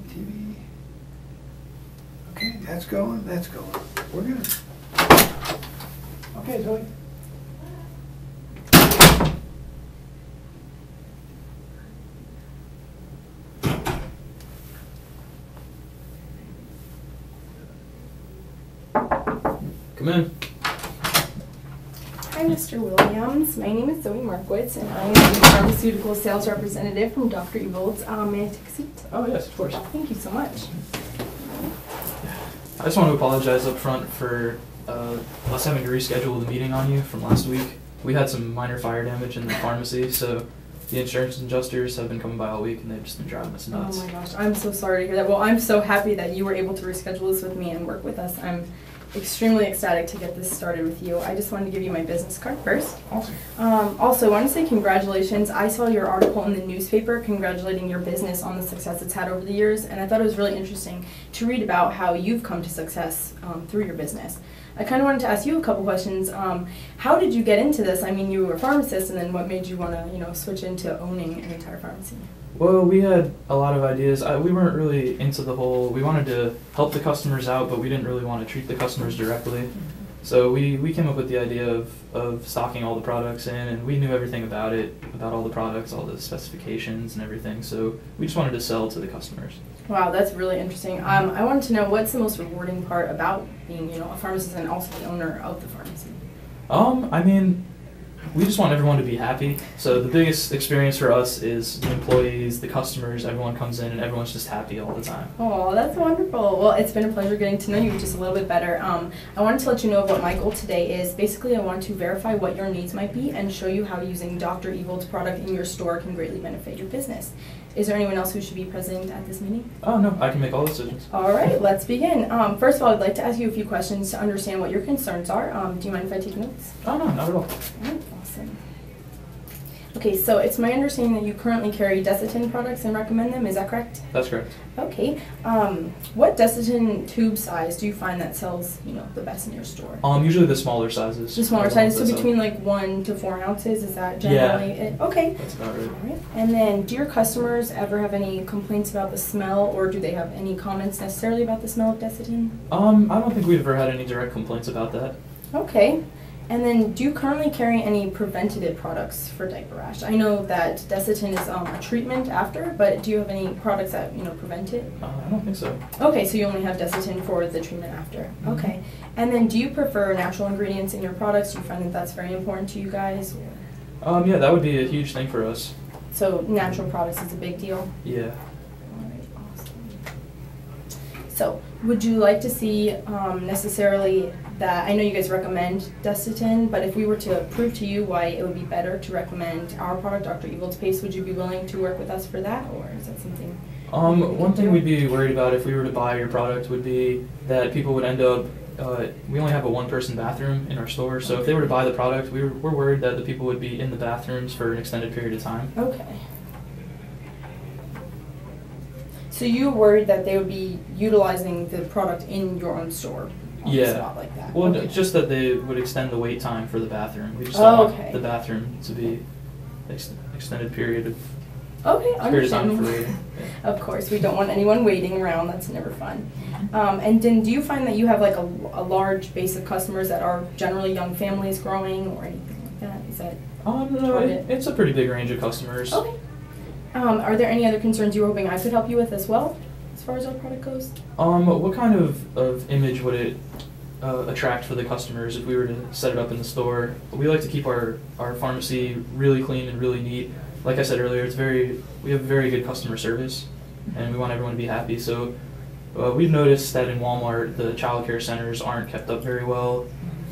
TV. Okay, that's going, that's going. We're good. Okay, Zoe. Come in. Hi, Mr. Williams. My name is Zoe Markowitz, and I am the pharmaceutical sales representative from Dr. Evil's. May I take a seat? Oh, yes, of course. Thank you so much. I just want to apologize up front for us having to reschedule the meeting on you from last week. We had some minor fire damage in the pharmacy, so the insurance adjusters have been coming by all week, and they've just been driving us nuts. Oh my gosh, I'm so sorry to hear that. Well, I'm so happy that you were able to reschedule this with me and work with us. I'm extremely ecstatic to get this started with you. I just wanted to give you my business card first. Awesome. Also, I want to say congratulations. I saw your article in the newspaper congratulating your business on the success it's had over the years, and I thought it was really interesting to read about how you've come to success through your business. I kind of wanted to ask you a couple questions. How did you get into this? I mean, you were a pharmacist, and then what made you want to, switch into owning an entire pharmacy? Well, we had a lot of ideas. We weren't really into the whole, we wanted to help the customers out, but we didn't really want to treat the customers directly. Mm-hmm. So we came up with the idea of stocking all the products in, and we knew everything about it, about all the products, all the specifications and everything. So we just wanted to sell to the customers. Wow, that's really interesting. I wanted to know, what's the most rewarding part about being, a pharmacist and also the owner of the pharmacy? I mean, we just want everyone to be happy. So the biggest experience for us is the employees, the customers, everyone comes in and everyone's just happy all the time. Oh, that's wonderful. Well, it's been a pleasure getting to know you just a little bit better. I wanted to let you know what my goal today is. Basically, I want to verify what your needs might be and show you how using Dr. Evil's product in your store can greatly benefit your business. Is there anyone else who should be present at this meeting? Oh, no, I can make all the decisions. All right, let's begin. First of all, I'd like to ask you a few questions to understand what your concerns are. Do you mind if I take notes? Oh, no, not at all. All right, awesome. Okay, so it's my understanding that you currently carry Desitin products and recommend them, is that correct? That's correct. Okay. What Desitin tube size do you find that sells, the best in your store? Usually the smaller sizes. The smaller sizes, so between like 1 to 4 ounces, is that generally it? Okay. That's about right. All right. And then, do your customers ever have any complaints about the smell, or do they have any comments necessarily about the smell of Desitin? I don't think we've ever had any direct complaints about that. Okay. And then, do you currently carry any preventative products for diaper rash? I know that Desitin is a treatment after, but do you have any products that, prevent it? I don't think so. Okay, so you only have Desitin for the treatment after. Mm-hmm. Okay. And then, do you prefer natural ingredients in your products? Do you find that that's very important to you guys? Or? Yeah, that would be a huge thing for us. So, natural products is a big deal? Yeah. All right, awesome. So, would you like to see necessarily that, I know you guys recommend Desitin, but if we were to prove to you why it would be better to recommend our product, Dr. Evil's Paste, would you be willing to work with us for that, or is that something? One thing we'd be worried about if we were to buy your product would be that people would end up, we only have a one-person bathroom in our store, so if they were to buy the product, we're worried that the people would be in the bathrooms for an extended period of time. Okay. So you're worried that they would be utilizing the product in your own store? Yeah. Spot like that. Well, okay. Just that they would extend the wait time for the bathroom. We just don't okay. want the bathroom to be extended period of understandable. Time for waiting. Yeah. Of course, we don't want anyone waiting around. That's never fun. And then, do you find that you have like a large base of customers that are generally young families growing or anything like that? Is that? No, it's a pretty big range of customers. Okay. Are there any other concerns you were hoping I could help you with as well, as far as our product goes? What kind of image would it attract for the customers if we were to set it up in the store? We like to keep our pharmacy really clean and really neat. Like I said earlier, we have very good customer service, and we want everyone to be happy. So we've noticed that in Walmart, the child care centers aren't kept up very well.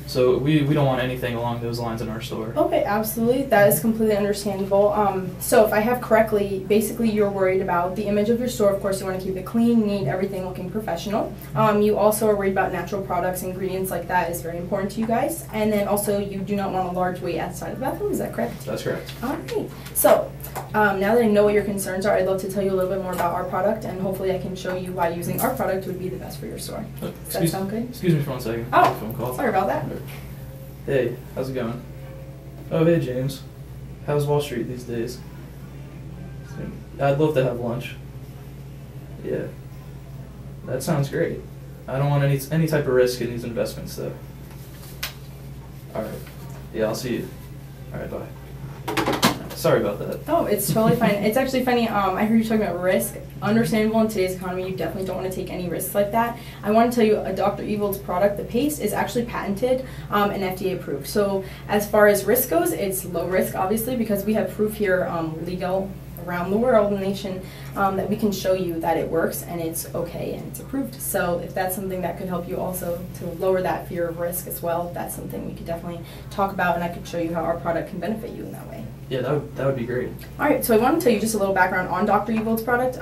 So we don't want anything along those lines in our store. Okay, absolutely. That is completely understandable. So if I have correctly, basically you're worried about the image of your store. Of course, you want to keep it clean, neat, everything looking professional. You also are worried about natural products, ingredients like that is very important to you guys. And then also you do not want a large wait outside of the bathroom. Is that correct? That's correct. All right. So now that I know what your concerns are, I'd love to tell you a little bit more about our product, and hopefully I can show you why using our product would be the best for your store. Does that sound good? Excuse me for 1 second. Oh, phone call. Sorry about that. Hey, how's it going? Oh, hey, James. How's Wall Street these days? I'd love to have lunch. Yeah. That sounds great. I don't want any type of risk in these investments, though. All right. Yeah, I'll see you. All right, bye. Sorry about that. Oh, it's totally fine. It's actually funny. I heard you talking about risk. Understandable in today's economy, you definitely don't want to take any risks like that. I want to tell you, a Dr. Evil's product, the paste, is actually patented and FDA approved. So as far as risk goes, it's low risk, obviously, because we have proof here, legal around the world, the nation, that we can show you that it works and it's okay and it's approved. So if that's something that could help you also to lower that fear of risk as well, that's something we could definitely talk about, and I could show you how our product can benefit you in that way. Yeah, that would be great. All right, so I want to tell you just a little background on Dr. Evil's product.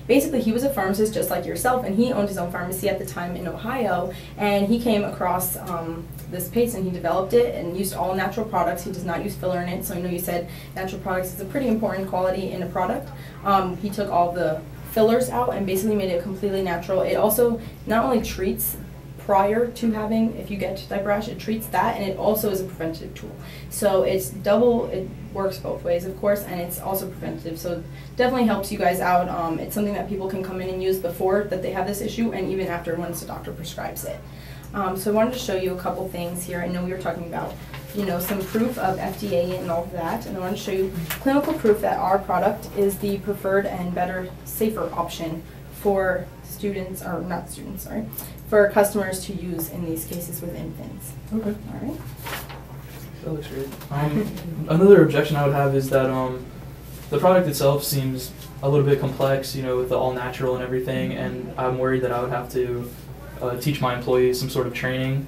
Basically, he was a pharmacist just like yourself, and he owned his own pharmacy at the time in Ohio, and he came across this paste and he developed it and used all natural products. He does not use filler in it, so I know you said natural products is a pretty important quality in a product. He took all the fillers out and basically made it completely natural. It also not only treats prior to having, if you get diaper rash, it treats that, and it also is a preventative tool. So it's double, it works both ways, of course, and it's also preventative. So definitely helps you guys out. It's something that people can come in and use before that they have this issue, and even after once the doctor prescribes it. So I wanted to show you a couple things here. I know we were talking about, you know, some proof of FDA and all of that, and I want to show you clinical proof that our product is the preferred and better, safer option for students, or not students, sorry, for customers to use in these cases with infants. Okay. All right. That looks great. Another objection I would have is that the product itself seems a little bit complex, you know, with the all natural and everything, and I'm worried that I would have to teach my employees some sort of training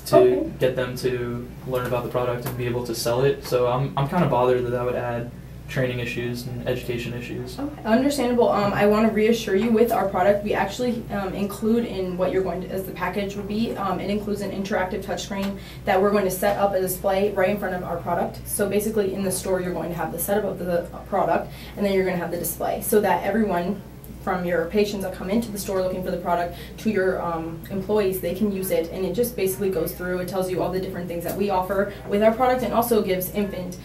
to get them to learn about the product and be able to sell it. So I'm kind of bothered that would add training issues and education issues. Okay. Understandable. I want to reassure you, with our product, we actually include in what you're going to, as the package would be, it includes an interactive touchscreen that we're going to set up a display right in front of our product. So basically in the store you're going to have the setup of the product, and then you're going to have the display, so that everyone, from your patients that come into the store looking for the product to your employees, they can use it, and it just basically goes through, it tells you all the different things that we offer with our product, and also gives infant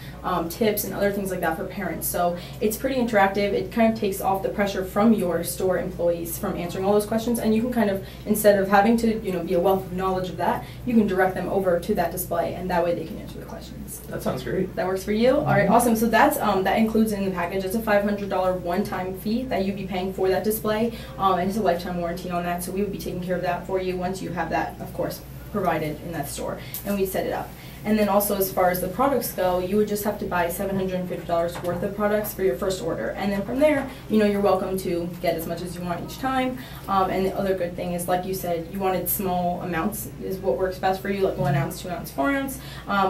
tips and other things like that for parents. So it's pretty interactive. It kind of takes off the pressure from your store employees from answering all those questions, and you can kind of, instead of having to, you know, be a wealth of knowledge of that, you can direct them over to that display, and that way they can answer the questions. That sounds great. That works for you? All right, awesome. So that's that includes in the package. It's a $500 one-time fee that you'd be paying for that display, and it's a lifetime warranty on that, so we would be taking care of that for you once you have that, of course, provided in that store, and we set it up. And then also, as far as the products go, you would just have to buy $750 worth of products for your first order, and then from there, you know, you're welcome to get as much as you want each time. And the other good thing is, like you said, you wanted small amounts is what works best for you, like 1 ounce, 2 ounce, 4 ounce.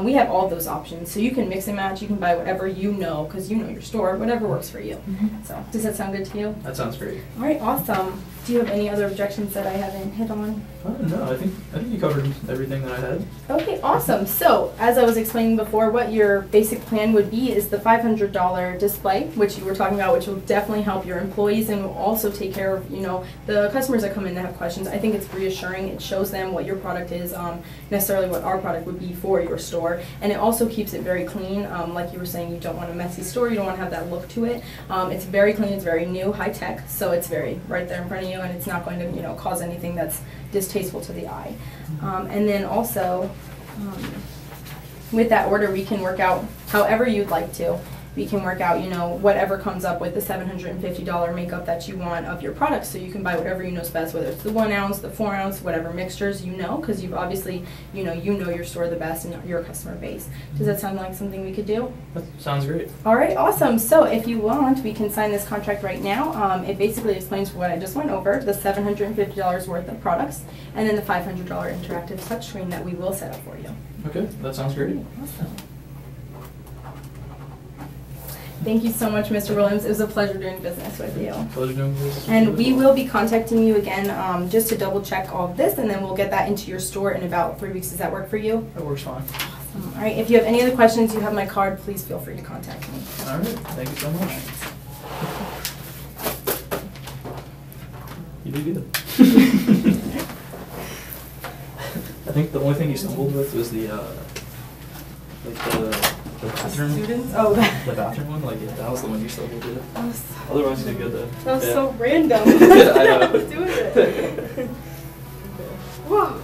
We have all of those options, so you can mix and match. You can buy whatever you know, because you know your store, whatever works for you. So does that sound good to you? That sounds great. All right, awesome. Do you have any other objections that I haven't hit on? No, I think you covered everything that I had. Okay, awesome. So, as I was explaining before, what your basic plan would be is the $500 display, which you were talking about, which will definitely help your employees and will also take care of, you know, the customers that come in that have questions. I think it's reassuring. It shows them what your product is, necessarily what our product would be for your store, and it also keeps it very clean. Like you were saying, you don't want a messy store. You don't want to have that look to it. It's very clean. It's very new, high tech, so it's very right there in front of you, and it's not going to, you know, cause anything that's distasteful to the eye. And then also, with that order, we can work out however you'd like to. We can work out, you know, whatever comes up with the $750 makeup that you want of your products, so you can buy whatever you know is best, whether it's the 1 ounce, the 4 ounce, whatever mixtures you know, because you've obviously, you know your store the best and your customer base. Does that sound like something we could do? That sounds great. All right, awesome. So if you want, we can sign this contract right now. It basically explains what I just went over, the $750 worth of products, and then the $500 interactive touchscreen that we will set up for you. Okay, that sounds great. Awesome. Thank you so much, Mr. Williams. It was a pleasure doing business with you. Pleasure doing business. And we will be contacting you again just to double check all of this, and then we'll get that into your store in about 3 weeks. Does that work for you? That works fine. Awesome. All right. If you have any other questions, you have my card. Please feel free to contact me. All right. Thank you so much. You did good. I think the only thing you stumbled with was the bathroom. Students? Oh, the bathroom one. Like, yeah, that was the one you stumbled with. Otherwise, you did good though. That was yeah. so random. I know. Doing it. Whoa.